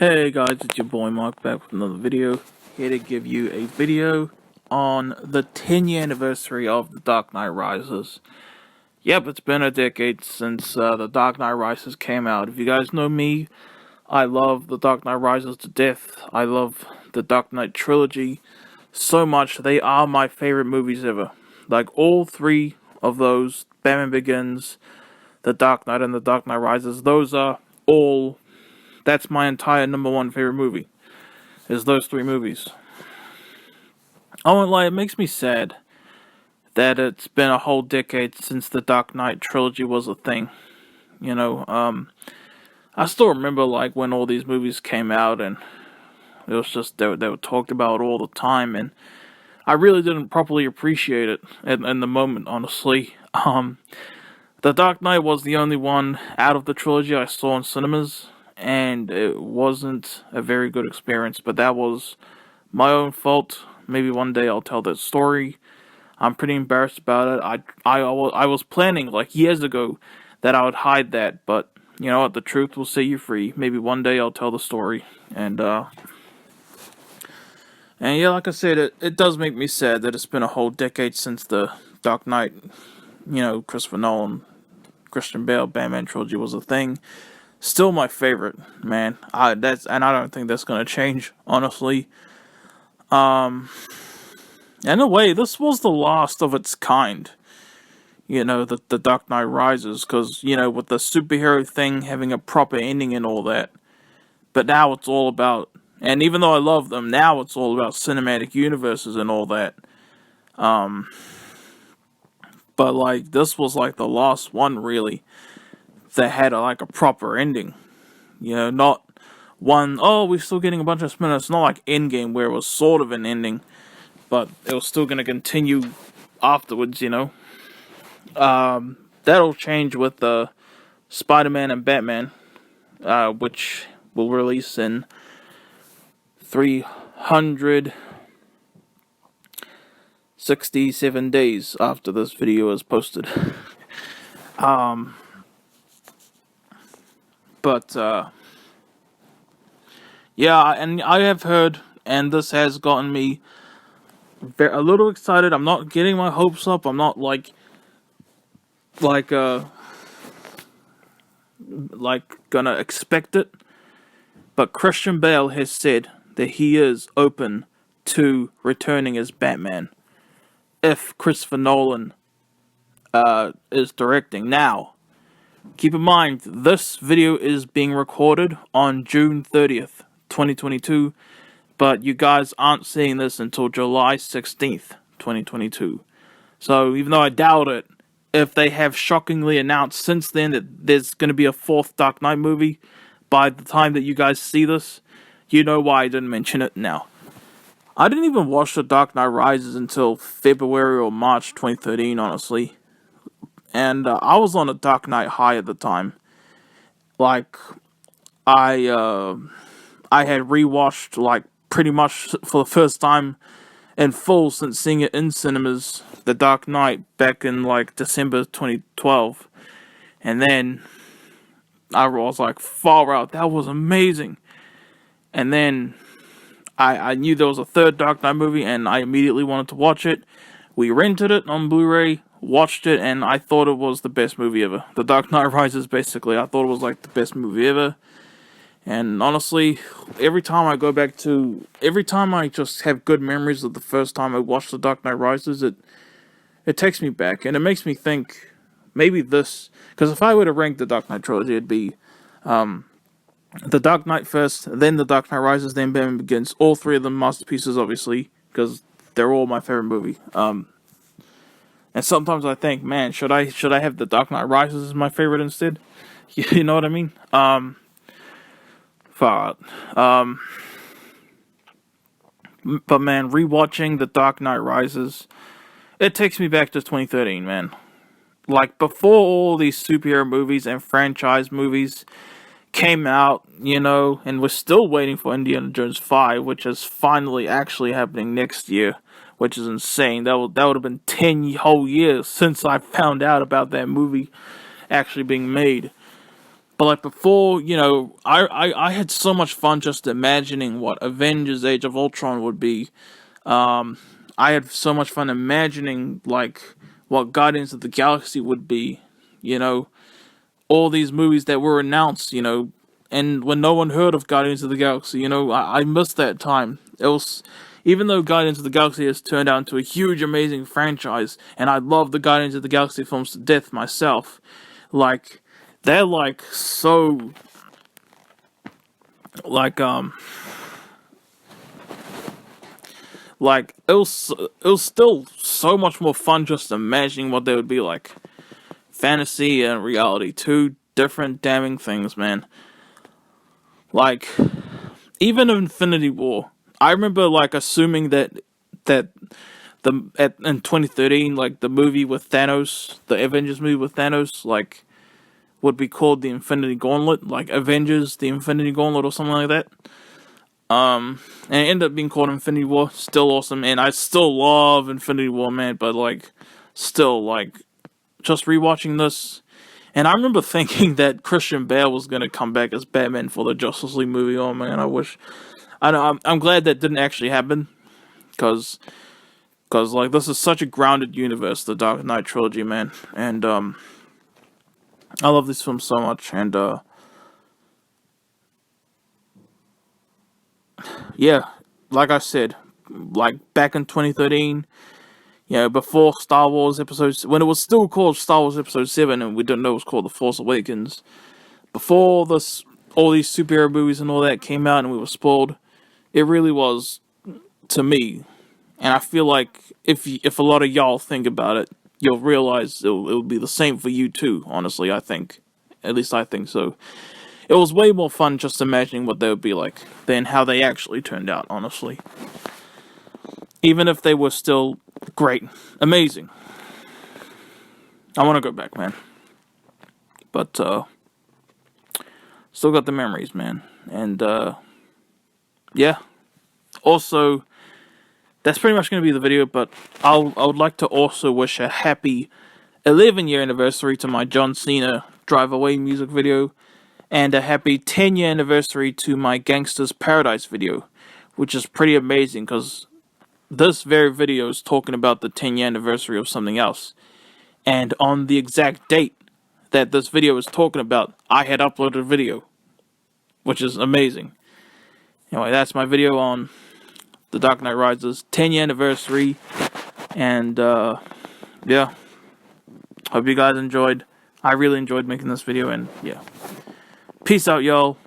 Hey guys, it's your boy Mark back with another video. Here to give you a video on the 10-year anniversary of The Dark Knight Rises. Yep, it's been a decade since The Dark Knight Rises came out. If you guys know me, I love The Dark Knight Rises to death. I love The Dark Knight Trilogy so much. They are my favorite movies ever. Like all three of those, Batman Begins, The Dark Knight, and The Dark Knight Rises, those are all... That's my entire number one favorite movie, is those three movies. I won't lie, it makes me sad that it's been a whole decade since the Dark Knight trilogy was a thing. I still remember like when all these movies came out and it was just, they were talked about all the time, and I really didn't properly appreciate it in the moment, honestly. The Dark Knight was the only one out of the trilogy I saw in cinemas, and it wasn't a very good experience, but that was my own fault. Maybe one day I'll tell that story. I'm pretty embarrassed about it. I was planning, like, years ago that I would hide that, but, you know what, the truth will set you free. Maybe one day I'll tell the story, and yeah, like I said, it does make me sad that it's been a whole decade since the Dark Knight, Christopher Nolan, Christian Bale, Batman trilogy was a thing. Still my favorite, man. I don't think that's gonna change, honestly. In a way, this was the last of its kind. The Dark Knight Rises, because with the superhero thing having a proper ending and all that. But now it's all about, and even though I love them, now it's all about cinematic universes and all that. But like this was like the last one, really, that had a proper ending. Not one, oh, we're still getting a bunch of spin-offs. It's not like Endgame, where it was sort of an ending, but it was still going to continue afterwards, That'll change with Spider-Man and Batman, which will release in 367 days after this video is posted. But, yeah, and I have heard, and this has gotten me a little excited. I'm not getting my hopes up. I'm not gonna expect it. But Christian Bale has said that he is open to returning as Batman if Christopher Nolan is directing. Now, keep in mind, this video is being recorded on June 30th, 2022, but you guys aren't seeing this until July 16th, 2022. So, even though I doubt it, if they have shockingly announced since then that there's going to be a fourth Dark Knight movie, by the time that you guys see this, you know why I didn't mention it now. I didn't even watch The Dark Knight Rises until February or March 2013, honestly. And I was on a Dark Knight high at the time. Like, I had rewatched, pretty much for the first time in full since seeing it in cinemas, The Dark Knight, back in, December 2012. And then I was like, far out, that was amazing. And then I knew there was a third Dark Knight movie, and I immediately wanted to watch it. We rented it on Blu-ray, watched it, and I thought it was the best movie ever. The Dark Knight Rises, basically, I thought it was the best movie ever. And honestly, every time I just have good memories of the first time I watched The Dark Knight Rises, it takes me back, and it makes me think, maybe this, because if I were to rank the Dark Knight trilogy, it'd be, The Dark Knight first, then The Dark Knight Rises, then Batman Begins. All three of them masterpieces, obviously, because they're all my favorite movie. And sometimes I think, man, should I have The Dark Knight Rises as my favorite instead? You know what I mean? Far out. But man, rewatching The Dark Knight Rises, it takes me back to 2013, man. Before all these superhero movies and franchise movies came out, and we're still waiting for Indiana Jones 5, which is finally actually happening next year, which is insane. That would have been 10 whole years since I found out about that movie actually being made. But like before, you know, I had so much fun just imagining what Avengers Age of Ultron would be. I had so much fun imagining like what Guardians of the Galaxy would be, you know, all these movies that were announced, you know, and when no one heard of Guardians of the Galaxy, you know, I missed that time. It was, even though Guardians of the Galaxy has turned out into a huge, amazing franchise, and I love the Guardians of the Galaxy films to death myself, like, they're like so, like, it was still so much more fun just imagining what they would be like. Fantasy and reality, two different damning things, man. Like, even Infinity War, I remember like assuming that in 2013, like the movie with Thanos, the Avengers movie with Thanos, like would be called the Infinity Gauntlet, like Avengers, the Infinity Gauntlet or something like that. And it ended up being called Infinity War. Still awesome, and I still love Infinity War, man. But like, still like, just rewatching this, and I remember thinking that Christian Bale was gonna come back as Batman for the Justice League movie. Oh man, I wish. I know. I'm glad that didn't actually happen, cause like this is such a grounded universe, the Dark Knight trilogy, man. And I love this film so much, and yeah, like I said, like back in 2013, you know, before Star Wars episodes, when it was still called Star Wars Episode 7 and we didn't know it was called The Force Awakens, before this, all these superhero movies and all that came out and we were spoiled, it really was, to me, and I feel like if a lot of y'all think about it, you'll realize it'll be the same for you too, honestly, I think. At least I think so. It was way more fun just imagining what they would be like than how they actually turned out, honestly. Even if they were still great, amazing. I want to go back, man. But, still got the memories, man. And, yeah. Also, that's pretty much going to be the video, but I would like to also wish a happy 11-year anniversary to my John Cena Drive Away music video, and a happy 10-year anniversary to my Gangsta's Paradise video, which is pretty amazing, because this very video is talking about the 10-year anniversary of something else. And on the exact date that this video is talking about, I had uploaded a video, which is amazing. Anyway, that's my video on The Dark Knight Rises 10-year anniversary. And, yeah. Hope you guys enjoyed. I really enjoyed making this video, and, yeah. Peace out, y'all.